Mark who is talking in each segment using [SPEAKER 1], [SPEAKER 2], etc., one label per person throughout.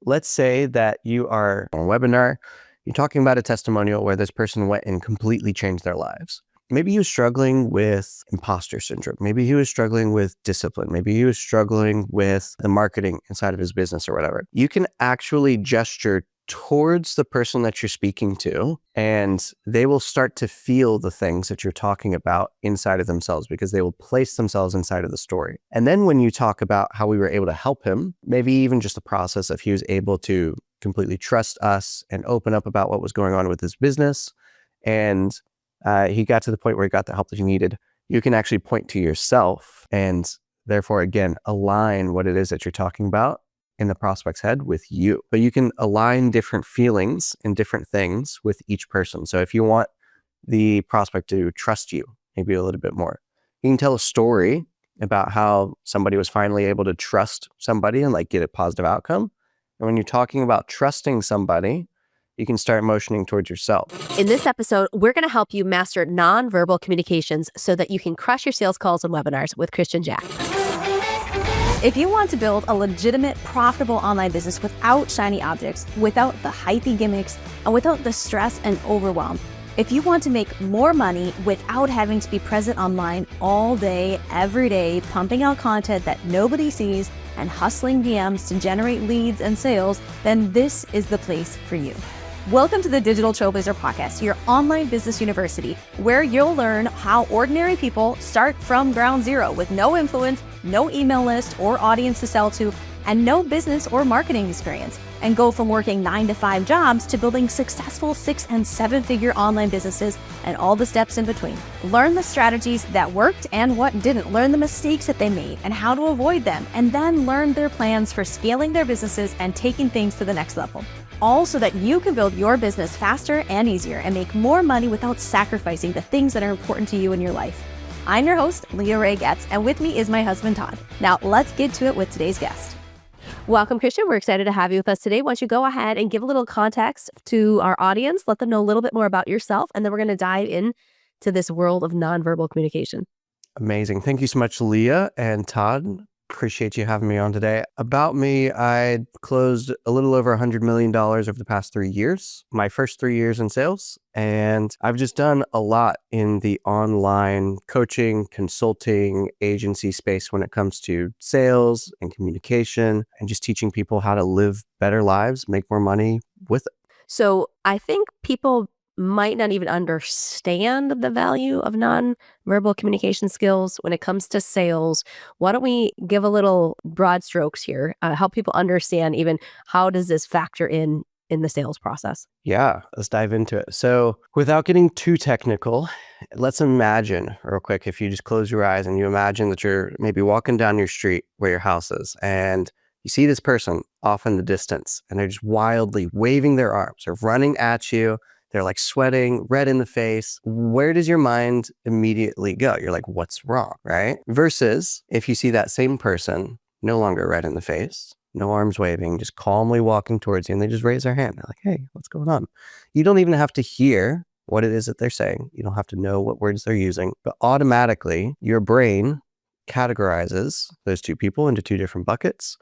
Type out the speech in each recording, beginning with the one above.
[SPEAKER 1] let's say that you are on a webinar, you're talking about a testimonial where this person went and completely changed their lives. Maybe he was struggling with imposter syndrome. Maybe he was struggling with discipline. Maybe he was struggling with the marketing inside of his business or whatever. You can actually gesture towards the person that you're speaking to, and they will start to feel the things that you're talking about inside of themselves because they will place themselves inside of the story. And then when you talk about how we were able to help him, maybe even just the process of he was able to completely trust us and open up about what was going on with his business, and he got to the point where he got the help that he needed, you can actually point to yourself and therefore, again, align what it is that you're talking about in the prospect's head with you. But you can align different feelings and different things with each person. So if you want the prospect to trust you maybe a little bit more, you can tell a story about how somebody was finally able to trust somebody and like get a positive outcome. And when you're talking about trusting somebody, you can start motioning towards yourself.
[SPEAKER 2] In this episode, we're going to help you master nonverbal communications so that you can crush your sales calls and webinars with Christian Jack.
[SPEAKER 3] If you want to build a legitimate, profitable online business without shiny objects, without the hypey gimmicks, and without the stress and overwhelm, if you want to make more money without having to be present online all day, every day, pumping out content that nobody sees and hustling DMs to generate leads and sales, then this is the place for you. Welcome to the Digital Trailblazer podcast, your online business university, where you'll learn how ordinary people start from ground zero with no influence, no email list or audience to sell to, and no business or marketing experience, and go from working 9-to-5 jobs to building successful 6- and 7-figure online businesses and all the steps in between. Learn the strategies that worked and what didn't. Learn the mistakes that they made and how to avoid them, and then learn their plans for scaling their businesses and taking things to the next level. All so that you can build your business faster and easier and make more money without sacrificing the things that are important to you in your life. I'm your host, Leah Ray Getz, and with me is my husband, Todd. Now, let's get to it with today's guest.
[SPEAKER 2] Welcome, Christian. We're excited to have you with us today. Why don't you go ahead and give a little context to our audience, let them know a little bit more about yourself, and then we're going to dive into this world of nonverbal communication.
[SPEAKER 1] Amazing. Thank you so much, Leah and Todd. Appreciate you having me on today. About me, I closed a little over $100 million over the past 3 years, my first 3 years in sales. And I've just done a lot in the online coaching, consulting, agency space when it comes to sales and communication and just teaching people how to live better lives, make more money with it.
[SPEAKER 2] So I think people might not even understand the value of nonverbal communication skills when it comes to sales. Why don't we give a little broad strokes here, help people understand even how does this factor in the sales process?
[SPEAKER 1] Yeah, let's dive into it. So without getting too technical, let's imagine real quick, if you just close your eyes and you imagine that you're maybe walking down your street where your house is and you see this person off in the distance and they're just wildly waving their arms or running at you. They're like sweating, red in the face. Where does your mind immediately go? You're like, what's wrong, right? Versus if you see that same person no longer red in the face, no arms waving, just calmly walking towards you, and they just raise their hand. They're like, hey, what's going on? You don't even have to hear what it is that they're saying. You don't have to know what words they're using, but automatically your brain categorizes those two people into two different buckets,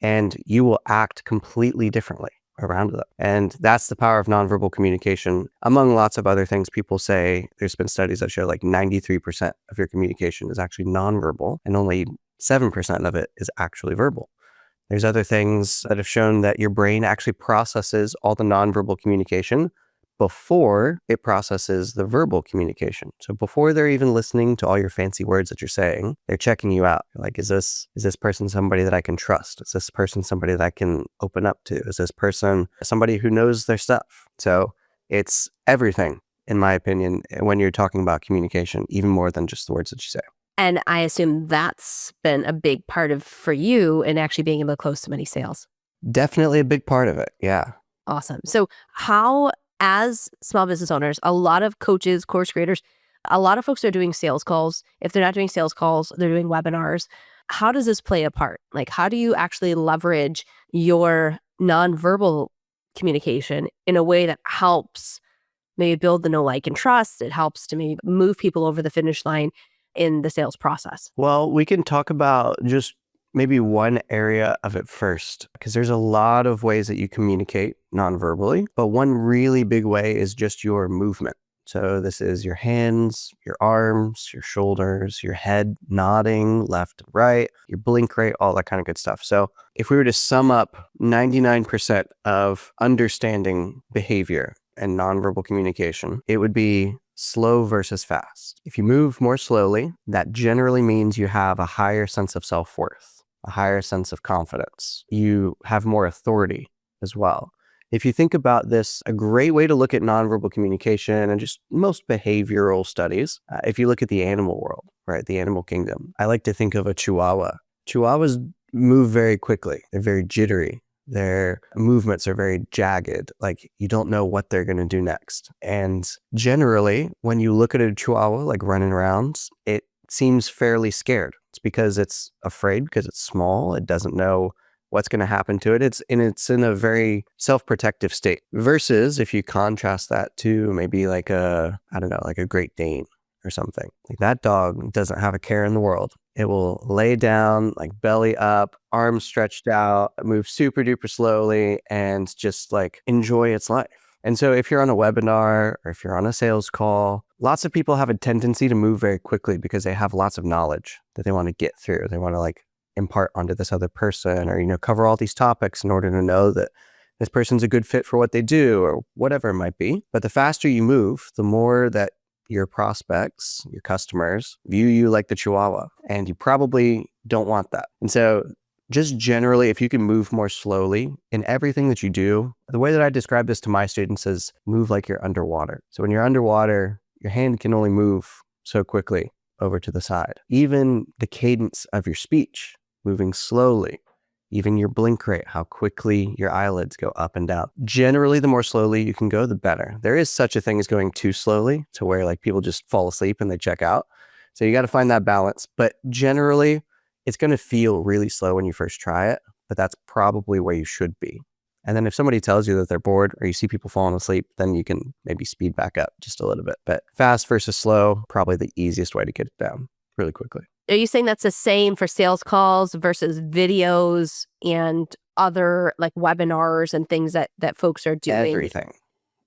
[SPEAKER 1] and you will act completely differently around them. And that's the power of nonverbal communication. Among lots of other things, people say there's been studies that show like 93% of your communication is actually nonverbal and only 7% of it is actually verbal. There's other things that have shown that your brain actually processes all the nonverbal communication before it processes the verbal communication. So before they're even listening to all your fancy words that you're saying, they're checking you out. Like, is this person somebody that I can trust? Is this person somebody that I can open up to? Is this person somebody who knows their stuff? So it's everything, in my opinion, when you're talking about communication, even more than just the words that you say.
[SPEAKER 2] And I assume that's been a big part for you in actually being able to close so many sales.
[SPEAKER 1] Definitely a big part of it. Yeah.
[SPEAKER 2] Awesome. So how, as small business owners, a lot of coaches, course creators, a lot of folks are doing sales calls. If they're not doing sales calls, they're doing webinars. How does this play a part? Like, how do you actually leverage your nonverbal communication in a way that helps maybe build the know, like, and trust? It helps to maybe move people over the finish line in the sales process.
[SPEAKER 1] Well, we can talk about just maybe one area of it first, because there's a lot of ways that you communicate non-verbally, but one really big way is just your movement. So this is your hands, your arms, your shoulders, your head nodding left and right, your blink rate, all that kind of good stuff. So if we were to sum up 99% of understanding behavior and nonverbal communication, it would be slow versus fast. If you move more slowly, that generally means you have a higher sense of self-worth, a higher sense of confidence. You have more authority as well. If you think about this, a great way to look at nonverbal communication and just most behavioral studies, if you look at the animal world, right, the animal kingdom, I like to think of a Chihuahua. Chihuahuas move very quickly. They're very jittery. Their movements are very jagged. Like you don't know what they're going to do next. And generally, when you look at a Chihuahua like running around, it seems fairly scared. It's because it's afraid because it's small. It doesn't know what's going to happen to it. It's in a very self-protective state. Versus if you contrast that to maybe like like a Great Dane or something. Like that dog doesn't have a care in the world. It will lay down, like belly up, arms stretched out, move super duper slowly, and just like enjoy its life. And so if you're on a webinar or if you're on a sales call, lots of people have a tendency to move very quickly because they have lots of knowledge that they want to get through. They want to like impart onto this other person or, cover all these topics in order to know that this person's a good fit for what they do or whatever it might be. But the faster you move, the more that your prospects, your customers view you like the Chihuahua, and you probably don't want that. And so just generally, if you can move more slowly in everything that you do, the way that I describe this to my students is move like you're underwater. So when you're underwater, your hand can only move so quickly over to the side. Even the cadence of your speech, moving slowly, even your blink rate, how quickly your eyelids go up and down. Generally, the more slowly you can go, the better. There is such a thing as going too slowly to where like people just fall asleep and they check out. So you got to find that balance. But generally, it's going to feel really slow when you first try it, but that's probably where you should be. And then if somebody tells you that they're bored or you see people falling asleep, then you can maybe speed back up just a little bit. But fast versus slow, probably the easiest way to get it down really quickly.
[SPEAKER 2] Are you saying that's the same for sales calls versus videos and other like webinars and things that folks are doing?
[SPEAKER 1] Everything.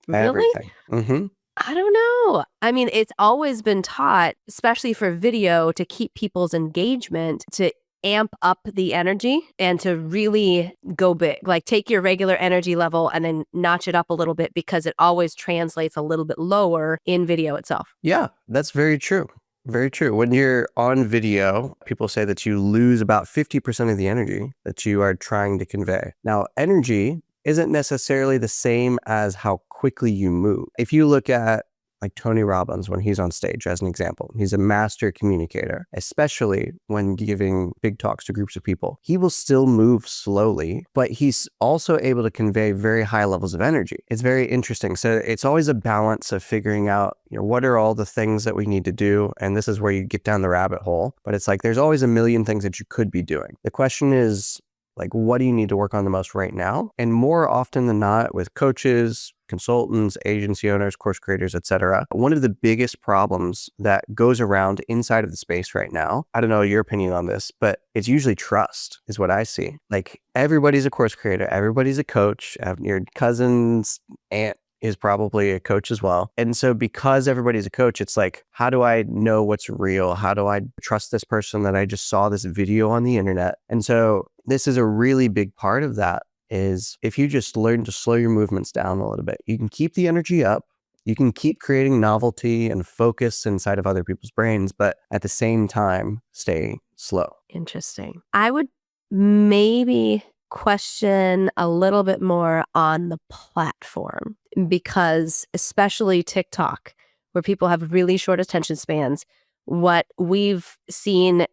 [SPEAKER 2] Really?
[SPEAKER 1] Everything. Mm-hmm.
[SPEAKER 2] I don't know. I mean, it's always been taught, especially for video, to keep people's engagement, to amp up the energy and to really go big. Like take your regular energy level and then notch it up a little bit because it always translates a little bit lower in video itself.
[SPEAKER 1] Yeah, that's very true. Very true. When you're on video, people say that you lose about 50% of the energy that you are trying to convey. Now, energy isn't necessarily the same as how quickly you move. If you look at like Tony Robbins, when he's on stage, as an example, he's a master communicator, especially when giving big talks to groups of people. He will still move slowly, but he's also able to convey very high levels of energy. It's very interesting. So it's always a balance of figuring out, what are all the things that we need to do? And this is where you get down the rabbit hole. But it's like, there's always a million things that you could be doing. The question is, like, what do you need to work on the most right now? And more often than not, with coaches, consultants, agency owners, course creators, etc., one of the biggest problems that goes around inside of the space right now, I don't know your opinion on this, but it's usually trust is what I see. Like everybody's a course creator, everybody's a coach, your cousin's aunt is probably a coach as well. And so because everybody's a coach, it's like, how do I know what's real? How do I trust this person that I just saw this video on the internet? And so this is a really big part of that is if you just learn to slow your movements down a little bit, you can keep the energy up. You can keep creating novelty and focus inside of other people's brains, but at the same time, stay slow.
[SPEAKER 2] Interesting. I would maybe question a little bit more on the platform because especially TikTok, where people have really short attention spans, what we've seen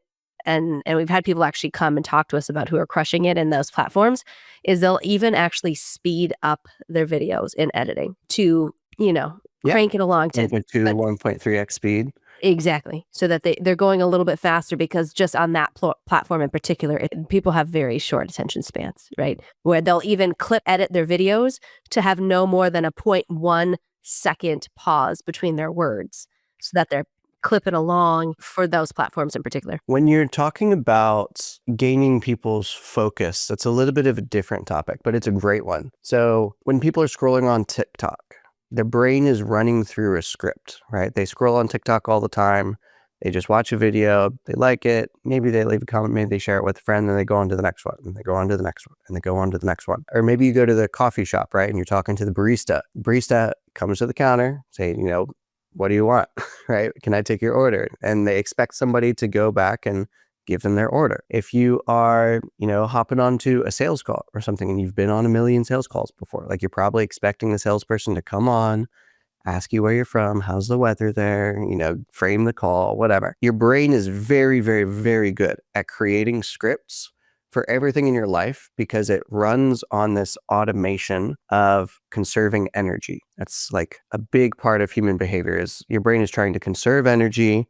[SPEAKER 2] and we've had people actually come and talk to us about who are crushing it in those platforms is they'll even actually speed up their videos in editing to, crank it along to
[SPEAKER 1] the 1.3x speed.
[SPEAKER 2] Exactly. So that they're going a little bit faster because just on that platform in particular, people have very short attention spans, right? Where they'll even edit their videos to have no more than a 0.1 second pause between their words so that they're clip it along for those platforms in particular?
[SPEAKER 1] When you're talking about gaining people's focus, that's a little bit of a different topic, but it's a great one. So when people are scrolling on TikTok, their brain is running through a script, right? They scroll on TikTok all the time. They just watch a video, they like it, maybe they leave a comment, maybe they share it with a friend, then they go on to the next one, and they go on to the next one, and they go on to the next one. Or maybe you go to the coffee shop, right? And you're talking to the barista. Barista comes to the counter saying, what do you want, right? Can I take your order? And they expect somebody to go back and give them their order. If you are, hopping onto a sales call or something and you've been on a million sales calls before, like you're probably expecting the salesperson to come on, ask you where you're from, how's the weather there, frame the call, whatever. Your brain is very, very, very good at creating scripts for everything in your life because it runs on this automation of conserving energy. That's like a big part of human behavior is your brain is trying to conserve energy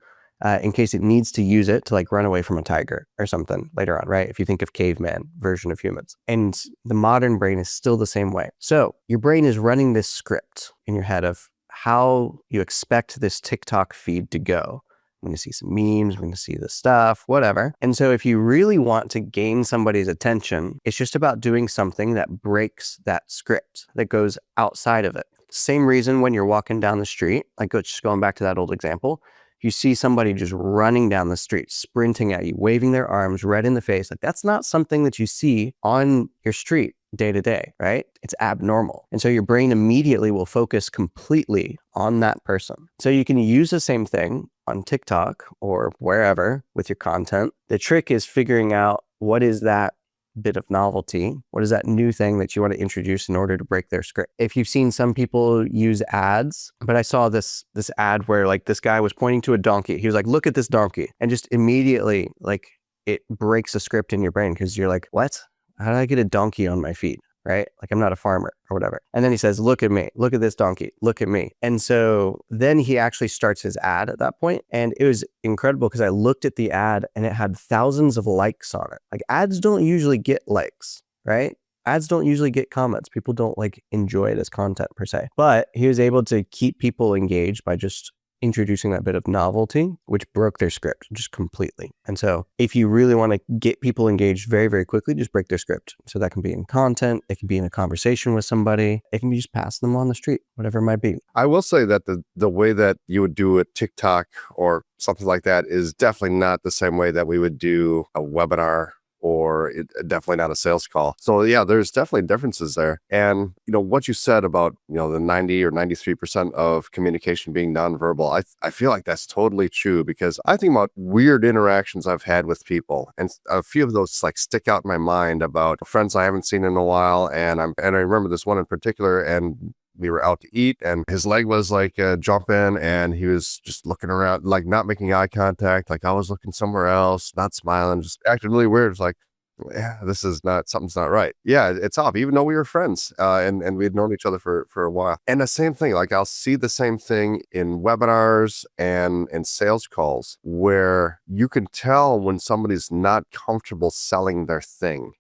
[SPEAKER 1] in case it needs to use it to like run away from a tiger or something later on, right? If you think of caveman version of humans. And the modern brain is still the same way. So your brain is running this script in your head of how you expect this TikTok feed to go. I'm going to see some memes, we're going to see the stuff, whatever. And so if you really want to gain somebody's attention, it's just about doing something that breaks that script, that goes outside of it. Same reason when you're walking down the street, like just going back to that old example, you see somebody just running down the street, sprinting at you, waving their arms, red in the face. Like that's not something that you see on your street day to day, right? It's abnormal. And so your brain immediately will focus completely on that person. So you can use the same thing on TikTok or wherever with your content. The trick is figuring out what is that bit of novelty, what is that new thing that you want to introduce in order to break their script. If you've seen some people use ads, but I saw this ad where like this guy was pointing to a donkey. He was like, look at this donkey. And just immediately like it breaks a script in your brain because you're like, what? How did I get a donkey on my feed? Right? Like I'm not a farmer or whatever. And then he says, look at me, look at this donkey, look at me. And so then he actually starts his ad at that point. And it was incredible because I looked at the ad and it had thousands of likes on it. Like ads don't usually get likes, right? Ads don't usually get comments. People don't like enjoy this content per se, but he was able to keep people engaged by just introducing that bit of novelty, which broke their script just completely. And so if you really want to get people engaged very, very quickly, just break their script. So that can be in content, it can be in a conversation with somebody, it can be just passing them on the street, whatever it might be.
[SPEAKER 4] I will say that the way that you would do a TikTok or something like that is definitely not the same way that we would do a webinar or definitely not a sales call. So yeah, there's definitely differences there. And what you said about the 90 or 93% of communication being nonverbal, I feel like that's totally true because I think about weird interactions I've had with people, and a few of those like stick out in my mind about friends I haven't seen in a while. And I remember this one in particular, and we were out to eat and his leg was like jumping and he was just looking around, like not making eye contact. Like I was looking somewhere else, not smiling, just acting really weird. It's like, yeah, something's not right. Yeah, it's off, even though we were friends and we had known each other for a while. And the same thing, like I'll see the same thing in webinars and in sales calls where you can tell when somebody's not comfortable selling their thing.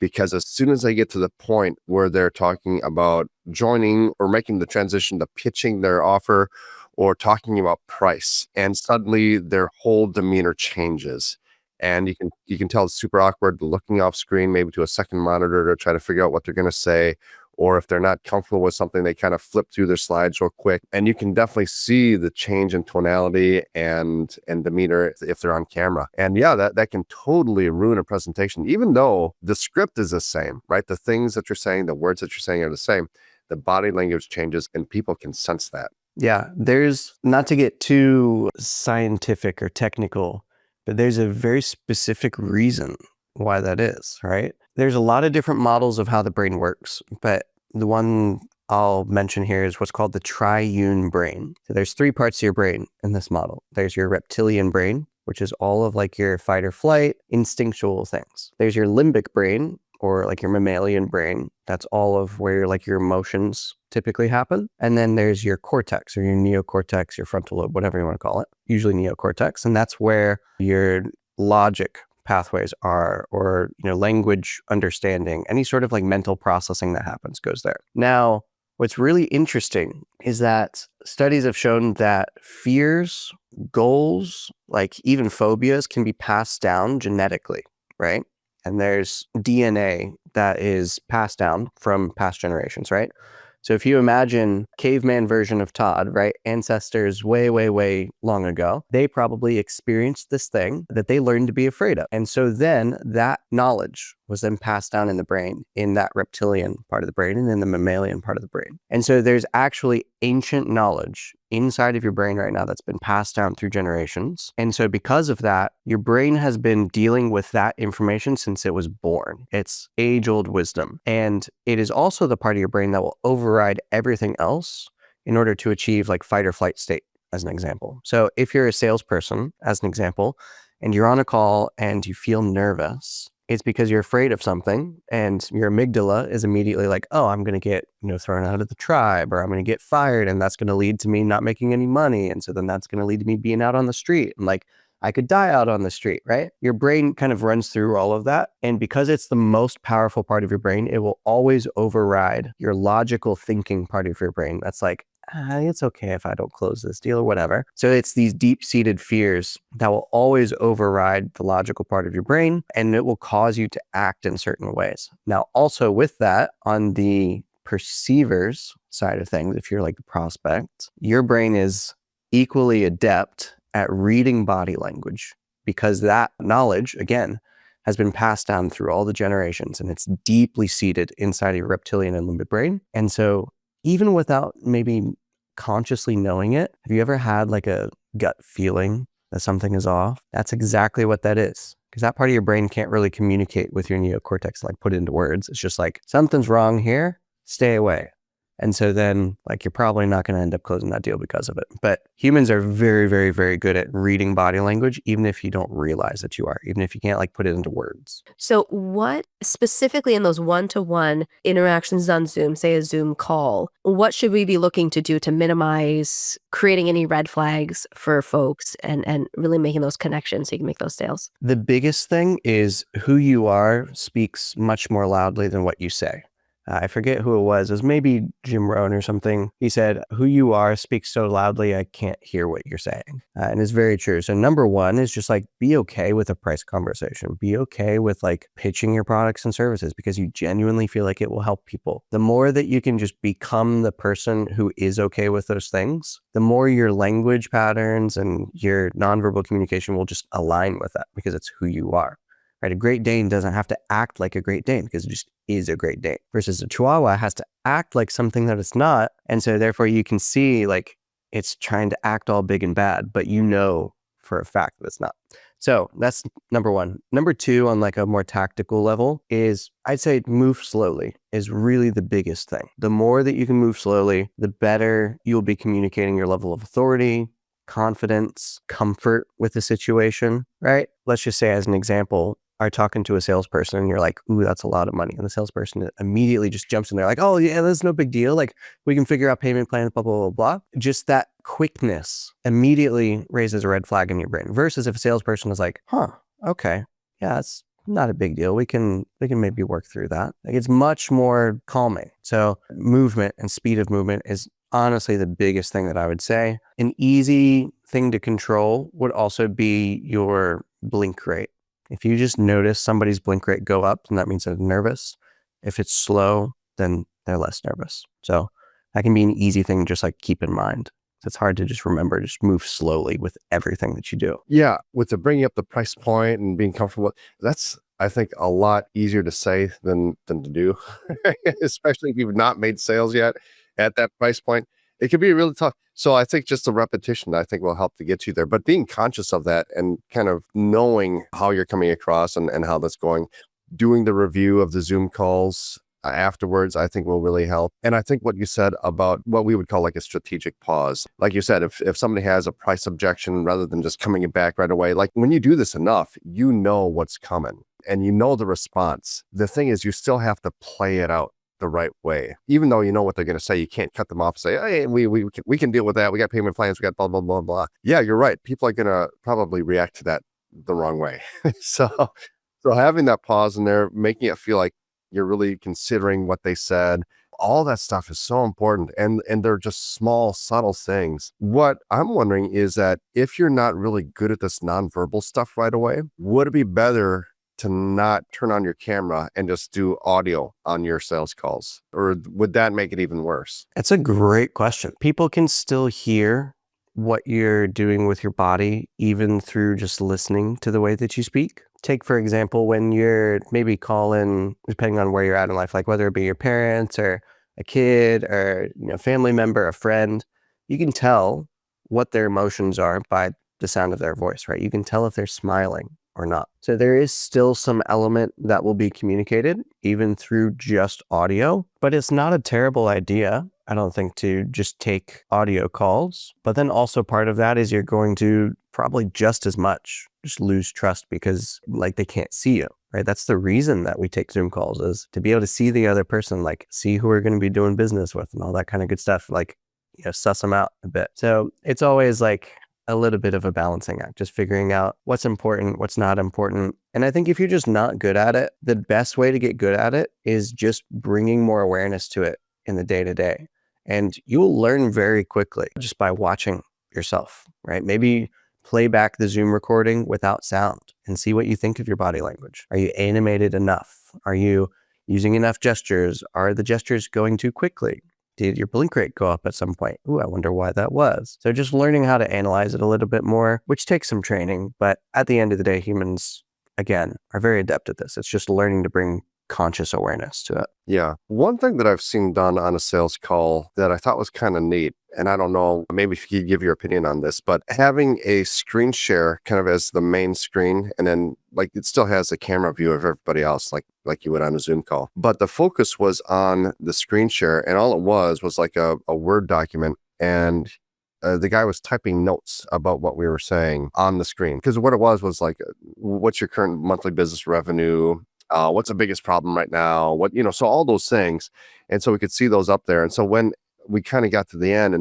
[SPEAKER 4] Because as soon as they get to the point where they're talking about joining or making the transition to pitching their offer or talking about price, and suddenly their whole demeanor changes. And you can tell it's super awkward looking off screen, maybe to a second monitor to try to figure out what they're going to say. Or if they're not comfortable with something, they kind of flip through their slides real quick. And you can definitely see the change in tonality and demeanor if they're on camera. And yeah, that can totally ruin a presentation, even though the script is the same, right? The things that you're saying, the words that you're saying are the same. The body language changes and people can sense that.
[SPEAKER 1] Yeah, there's, not to get too scientific or technical, but there's a very specific reason why that is, right? There's a lot of different models of how the brain works, but the one I'll mention here is what's called the triune brain. So there's 3 parts to your brain in this model. There's your reptilian brain, which is all of like your fight or flight, instinctual things. There's your limbic brain, or like your mammalian brain. That's all of where like your emotions typically happen. And then there's your cortex or your neocortex, your frontal lobe, whatever you want to call it, usually neocortex. And that's where your logic pathways are, or language understanding, any sort of like mental processing that happens goes there. Now, What's really interesting is that studies have shown that fears, goals, like even phobias can be passed down genetically, right? And there's DNA that is passed down from past generations, right? So if you imagine caveman version of Todd, right? Ancestors way, way, way long ago, they probably experienced this thing that they learned to be afraid of. And so then that knowledge was then passed down in the brain, in that reptilian part of the brain and in the mammalian part of the brain. And so there's actually ancient knowledge inside of your brain right now that's been passed down through generations. And so because of that, your brain has been dealing with that information since it was born. It's age-old wisdom. And it is also the part of your brain that will override everything else in order to achieve like fight or flight state, as an example. So if you're a salesperson, as an example, and you're on a call and you feel nervous, it's because you're afraid of something and your amygdala is immediately like, oh, I'm going to get, thrown out of the tribe, or I'm going to get fired, and that's going to lead to me not making any money. And so then that's going to lead to me being out on the street, and like I could die out on the street, right? Your brain kind of runs through all of that. And because it's the most powerful part of your brain, it will always override your logical thinking part of your brain. That's like, it's okay if I don't close this deal or whatever. So it's these deep-seated fears that will always override the logical part of your brain, and it will cause you to act in certain ways. Now, also with that, on the perceivers side of things, if you're like the prospect, your brain is equally adept at reading body language, because that knowledge, again, has been passed down through all the generations, and it's deeply seated inside of your reptilian and limbic brain. And so even without maybe consciously knowing it, have you ever had like a gut feeling that something is off? That's exactly what that is. Because that part of your brain can't really communicate with your neocortex, like put it into words. It's just like, something's wrong here, stay away. And so then like you're probably not going to end up closing that deal because of it. But humans are very, very, very good at reading body language, even if you don't realize that you are, even if you can't like put it into words.
[SPEAKER 2] So what specifically in those one-to-one interactions on Zoom, say a Zoom call, what should we be looking to do to minimize creating any red flags for folks and really making those connections so you can make those sales?
[SPEAKER 1] The biggest thing is who you are speaks much more loudly than what you say. I forget who it was. It was maybe Jim Rohn or something. He said, who you are speaks so loudly, I can't hear what you're saying. And it's very true. So number one is just like, be okay with a price conversation. Be okay with like pitching your products and services because you genuinely feel like it will help people. The more that you can just become the person who is okay with those things, the more your language patterns and your nonverbal communication will just align with that because it's who you are. Right? A Great Dane doesn't have to act like a Great Dane because it just is a Great Dane, versus a Chihuahua has to act like something that it's not. And so therefore you can see like it's trying to act all big and bad, but you know for a fact that it's not. So that's number one. Number two, on like a more tactical level, is I'd say move slowly is really the biggest thing. The more that you can move slowly, the better you'll be communicating your level of authority, confidence, comfort with the situation, right? Let's just say as an example, are talking to a salesperson and you're like, ooh, that's a lot of money. And the salesperson immediately just jumps in there like, oh yeah, that's no big deal. Like we can figure out payment plans, blah, blah, blah, blah. Just that quickness immediately raises a red flag in your brain versus if a salesperson is like, okay, yeah, it's not a big deal. We can maybe work through that. Like it's much more calming. So movement and speed of movement is honestly the biggest thing that I would say. An easy thing to control would also be your blink rate. If you just notice somebody's blink rate go up, then that means they're nervous. If it's slow, then they're less nervous. So that can be an easy thing to just like keep in mind. It's hard to just remember, just move slowly with everything that you do.
[SPEAKER 4] Yeah, with the bringing up the price point and being comfortable, that's, I think, a lot easier to say than to do, especially if you've not made sales yet at that price point. It can be really tough. So I think just the repetition, I think, will help to get you there. But being conscious of that and kind of knowing how you're coming across and how that's going, doing the review of the Zoom calls afterwards, I think will really help. And I think what you said about what we would call like a strategic pause, like you said, if somebody has a price objection, rather than just coming back right away, like when you do this enough, you know what's coming and you know the response. The thing is, you still have to play it out the right way. Even though you know what they're going to say, you can't cut them off and say, hey, we can deal with that. We got payment plans. We got blah, blah, blah, blah. Yeah, you're right. People are going to probably react to that the wrong way. So having that pause in there, making it feel like you're really considering what they said. all that stuff is so important. And they're just small, subtle things. What I'm wondering is that if you're not really good at this nonverbal stuff right away, would it be better to not turn on your camera and just do audio on your sales calls? Or would that make it even worse?
[SPEAKER 1] It's a great question. People can still hear what you're doing with your body, even through just listening to the way that you speak. Take, for example, when you're maybe calling, depending on where you're at in life, like whether it be your parents or a kid or family member, a friend, you can tell what their emotions are by the sound of their voice, right? You can tell if they're smiling or not. So there is still some element that will be communicated even through just audio, but it's not a terrible idea, I don't think, to just take audio calls. But then also part of that is you're going to probably just as much just lose trust because they can't see you, right? That's the reason that we take Zoom calls, is to be able to see the other person, see who we're going to be doing business with and all that kind of good stuff, suss them out a bit. So it's always a little bit of a balancing act, just figuring out what's important, what's not important. And I think if you're just not good at it, the best way to get good at it is just bringing more awareness to it in the day-to-day. And you'll learn very quickly just by watching yourself, right? Maybe play back the Zoom recording without sound and see what you think of your body language. Are you animated enough? Are you using enough gestures? Are the gestures going too quickly? Did your blink rate go up at some point? Ooh, I wonder why that was. So just learning how to analyze it a little bit more, which takes some training. But at the end of the day, humans, again, are very adept at this. It's just learning to bring conscious awareness to it.
[SPEAKER 4] Yeah. One thing that I've seen done on a sales call that I thought was kind of neat, and I don't know, maybe if you could give your opinion on this, but having a screen share kind of as the main screen, and then it still has a camera view of everybody else, like you would on a Zoom call. But the focus was on the screen share, and all it was a Word document, and the guy was typing notes about what we were saying on the screen. Because what it was what's your current monthly business revenue? What's the biggest problem right now? So all those things. And so we could see those up there. And so when we kind of got to the end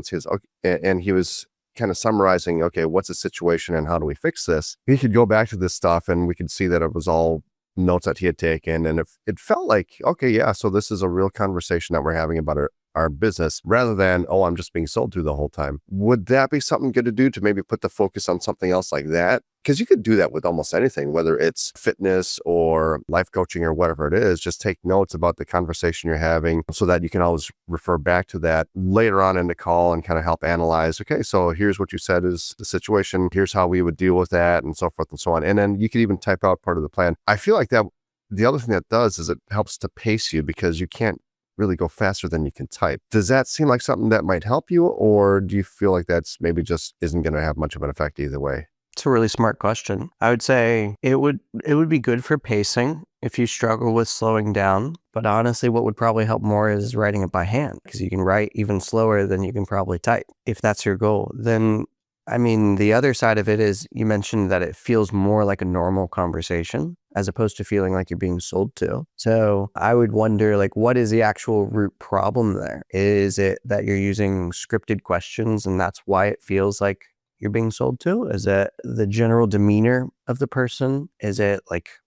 [SPEAKER 4] and he was kind of summarizing, okay, what's the situation and how do we fix this? He could go back to this stuff and we could see that it was all notes that he had taken. And it felt like, okay, yeah, so this is a real conversation that we're having about our business rather than, oh, I'm just being sold to the whole time. Would that be something good to do, to maybe put the focus on something else like that? Because you could do that with almost anything, whether it's fitness or life coaching or whatever it is. Just take notes about the conversation you're having so that you can always refer back to that later on in the call and kind of help analyze, okay, so here's what you said is the situation. Here's how we would deal with that, and so forth and so on. And then you could even type out part of the plan. I feel like that the other thing that does is it helps to pace you because you can't really go faster than you can type. Does that seem like something that might help you, or do you feel like that's maybe just isn't going to have much of an effect either way?
[SPEAKER 1] It's a really smart question. I would say it would be good for pacing if you struggle with slowing down. But honestly, what would probably help more is writing it by hand, because you can write even slower than you can probably type. If that's your goal, then the other side of it is you mentioned that it feels more like a normal conversation as opposed to feeling like you're being sold to. So I would wonder, what is the actual root problem there? Is it that you're using scripted questions and that's why it feels like you're being sold to? Is it the general demeanor of the person? Is it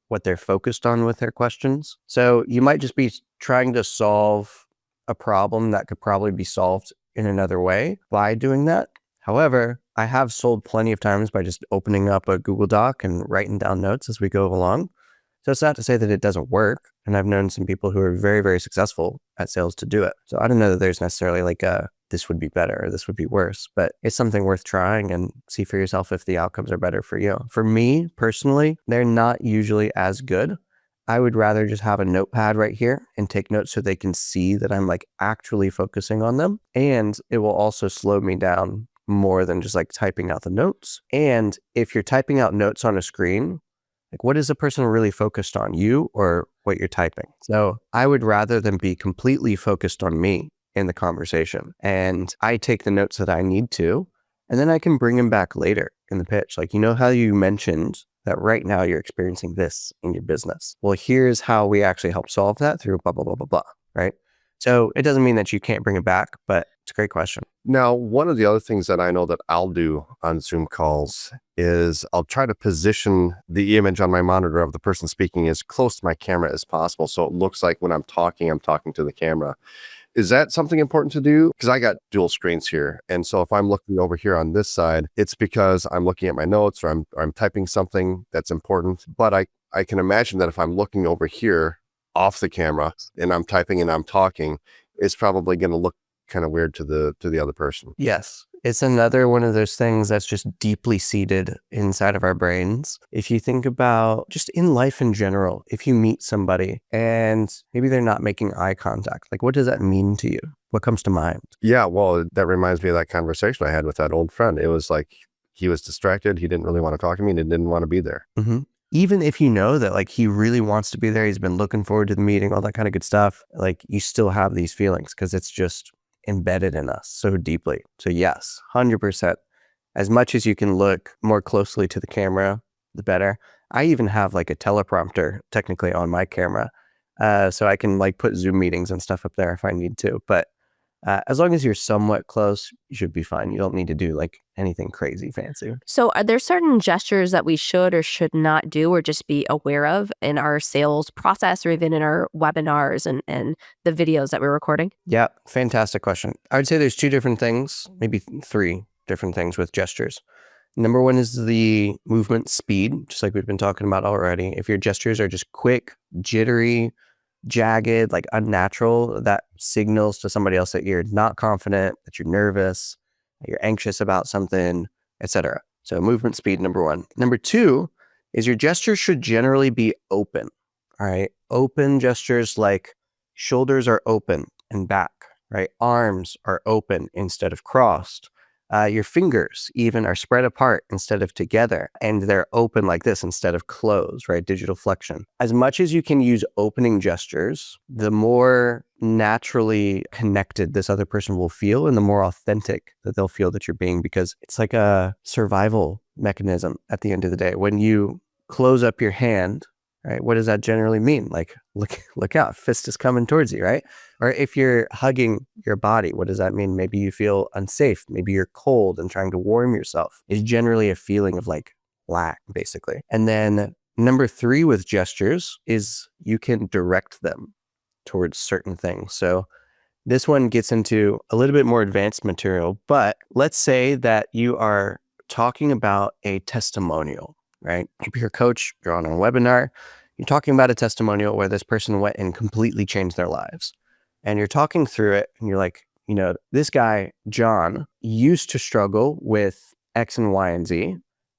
[SPEAKER 1] what they're focused on with their questions? So you might just be trying to solve a problem that could probably be solved in another way by doing that. However, I have sold plenty of times by just opening up a Google Doc and writing down notes as we go along. So it's not to say that it doesn't work. And I've known some people who are very, very successful at sales to do it. So I don't know that there's necessarily this would be better or this would be worse, but it's something worth trying and see for yourself if the outcomes are better for you. For me personally, they're not usually as good. I would rather just have a notepad right here and take notes so they can see that I'm actually focusing on them. And it will also slow me down more than just typing out the notes. And if you're typing out notes on a screen, what is the person really focused on, you or what you're typing? So I would rather them be completely focused on me in the conversation. And I take the notes that I need to, and then I can bring them back later in the pitch. How you mentioned that right now you're experiencing this in your business. Well, here's how we actually help solve that through blah, blah, blah, blah, blah, right? So it doesn't mean that you can't bring it back, but it's a great question.
[SPEAKER 4] Now, one of the other things that I know that I'll do on Zoom calls is I'll try to position the image on my monitor of the person speaking as close to my camera as possible. So it looks like when I'm talking to the camera. Is that something important to do? Because I got dual screens here. And so if I'm looking over here on this side, it's because I'm looking at my notes or I'm typing something that's important. But I can imagine that if I'm looking over here off the camera and I'm typing and I'm talking, it's probably going to look kind of weird to the other person.
[SPEAKER 1] Yes. It's another one of those things that's just deeply seated inside of our brains. If you think about just in life in general, if you meet somebody and maybe they're not making eye contact, like what does that mean to you? What comes to mind?
[SPEAKER 4] Yeah, well, that reminds me of that conversation I had with that old friend. It was like he was distracted. He didn't really want to talk to me and he didn't want to be there.
[SPEAKER 1] Mm-hmm. Even if you know that like he really wants to be there, he's been looking forward to the meeting, all that kind of good stuff, like you still have these feelings because it's just embedded in us so deeply. So yes, 100%. As much as you can look more closely to the camera, the better. I even have like a teleprompter technically on my camera. So I can like put Zoom meetings and stuff up there if I need to. But as long as you're somewhat close, you should be fine. You don't need to do like anything crazy fancy.
[SPEAKER 2] So are there certain gestures that we should or should not do or just be aware of in our sales process or even in our webinars and the videos that we're recording?
[SPEAKER 1] Yeah, fantastic question. I would say there's two different things, maybe three different things with gestures. Number one is the movement speed, just like we've been talking about already. If your gestures are just quick, jittery, jagged, like unnatural, that signals to somebody else that you're not confident, that you're nervous, that you're anxious about something, etc. So movement speed, number one. Number two is your gestures should generally be open. All right. Open gestures like shoulders are open and back, right? Arms are open instead of crossed. Your fingers even are spread apart instead of together, and they're open like this instead of closed, right? Digital flexion. As much as you can use opening gestures, the more naturally connected this other person will feel and the more authentic that they'll feel that you're being, because it's like a survival mechanism at the end of the day. When you close up your hand, right? What does that generally mean? Like, look out, fist is coming towards you, right? Or if you're hugging your body, what does that mean? Maybe you feel unsafe. Maybe you're cold and trying to warm yourself. It's generally a feeling of like lack, basically. And then number three with gestures is you can direct them towards certain things. So this one gets into a little bit more advanced material, but let's say that you are talking about a testimonial, right? If you're a coach, you're on a webinar, you're talking about a testimonial where this person went and completely changed their lives. And you're talking through it and you're like, you know, this guy, John, used to struggle with X and Y and Z.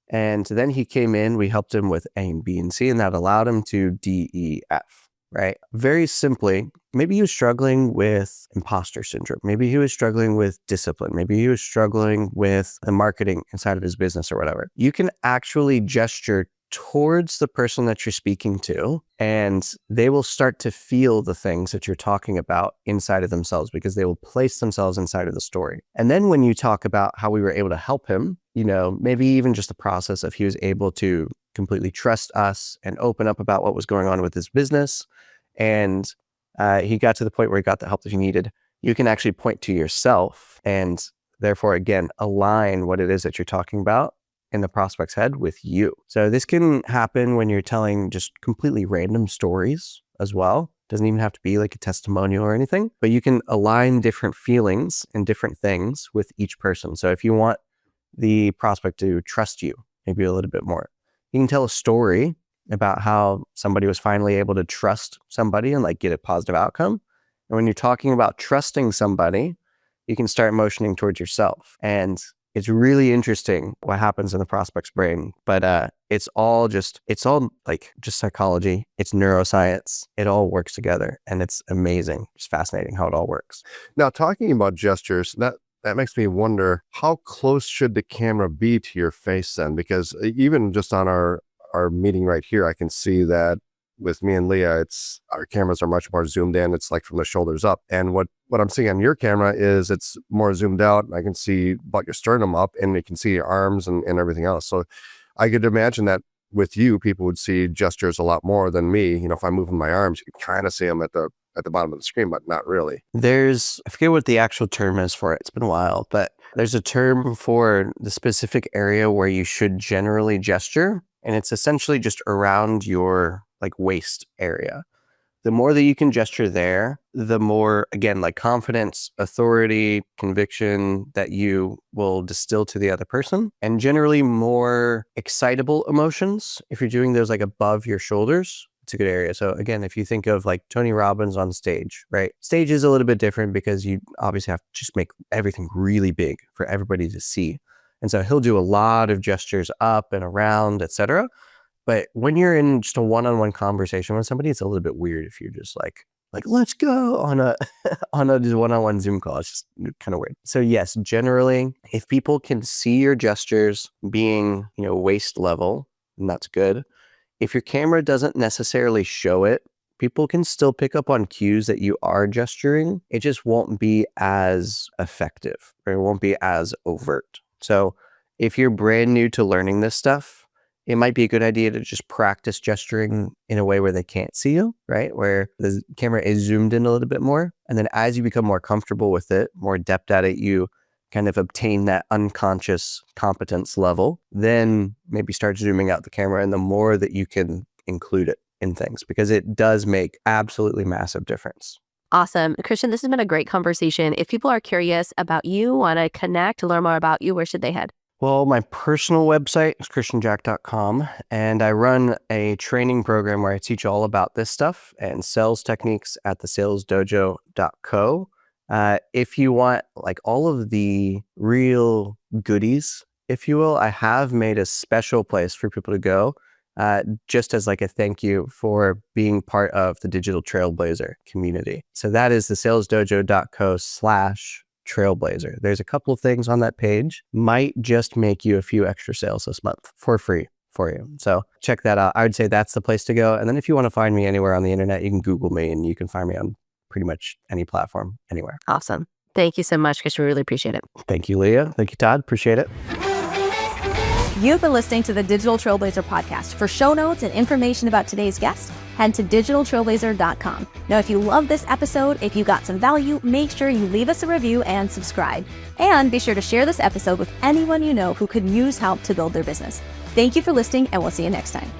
[SPEAKER 1] And then he came in, we helped him with A and B and C, and that allowed him to D, E, F, right? Very simply, maybe he was struggling with imposter syndrome. Maybe he was struggling with discipline. Maybe he was struggling with the marketing inside of his business or whatever. You can actually gesture towards the person that you're speaking to, and they will start to feel the things that you're talking about inside of themselves because they will place themselves inside of the story. And then when you talk about how we were able to help him, you know, maybe even just the process of he was able to completely trust us and open up about what was going on with his business, and he got to the point where he got the help that he needed, you can actually point to yourself and therefore, again, align what it is that you're talking about in the prospect's head with you. So this can happen when you're telling just completely random stories as well. Doesn't even have to be like a testimonial or anything, but you can align different feelings and different things with each person. So if you want the prospect to trust you maybe a little bit more, you can tell a story about how somebody was finally able to trust somebody and like get a positive outcome. And when you're talking about trusting somebody, you can start motioning towards yourself. And it's really interesting what happens in the prospect's brain, but it's all like just psychology. It's neuroscience. It all works together, and it's amazing. It's fascinating how it all works.
[SPEAKER 4] Now, talking about gestures, that makes me wonder, how close should the camera be to your face then? Because even just on our meeting right here, I can see that with me and Leah, our cameras are much more zoomed in. It's like from the shoulders up. And what I'm seeing on your camera is it's more zoomed out. I can see about your sternum up, and you can see your arms and everything else. So I could imagine that with you, people would see gestures a lot more than me. You know, if I'm moving my arms, you can kind of see them at the bottom of the screen, but not really.
[SPEAKER 1] I forget what the actual term is for it. It's been a while, but there's a term for the specific area where you should generally gesture. And it's essentially just around your like waist area. The more that you can gesture there, the more, again, like confidence, authority, conviction that you will distill to the other person, and generally more excitable emotions. If you're doing those like above your shoulders, it's a good area. So again, if you think of like Tony Robbins on stage, right? Stage is a little bit different because you obviously have to just make everything really big for everybody to see. And so he'll do a lot of gestures up and around, etc. But when you're in just a one-on-one conversation with somebody, it's a little bit weird if you're just like let's go on a just one-on-one Zoom call. It's just kind of weird. So yes, generally, if people can see your gestures being, waist level, then that's good. If your camera doesn't necessarily show it, people can still pick up on cues that you are gesturing. It just won't be as effective, or it won't be as overt. So if you're brand new to learning this stuff, it might be a good idea to just practice gesturing in a way where they can't see you, right? Where the camera is zoomed in a little bit more. And then as you become more comfortable with it, more adept at it, you kind of obtain that unconscious competence level, then maybe start zooming out the camera, and the more that you can include it in things, because it does make absolutely massive difference.
[SPEAKER 2] Awesome. Christian, this has been a great conversation. If people are curious about you, want to connect, to learn more about you, where should they head?
[SPEAKER 1] Well, my personal website is christianjack.com, and I run a training program where I teach all about this stuff and sales techniques at the salesdojo.co. If you want like all of the real goodies, if you will, I have made a special place for people to go just as like a thank you for being part of the digital Trailblazer community. So that is the salesdojo.co/Trailblazer. There's a couple of things on that page, might just make you a few extra sales this month for free for you. So check that out. I would say that's the place to go. And then if you want to find me anywhere on the internet, you can Google me and you can find me on pretty much any platform, anywhere.
[SPEAKER 2] Awesome. Thank you so much, Christian. We really appreciate it.
[SPEAKER 1] Thank you, Leah. Thank you, Todd. Appreciate it.
[SPEAKER 3] You've been listening to the Digital Trailblazer podcast. For show notes and information about today's guest, head to digitaltrailblazer.com. Now, if you love this episode, if you got some value, make sure you leave us a review and subscribe. And be sure to share this episode with anyone you know who could use help to build their business. Thank you for listening, and we'll see you next time.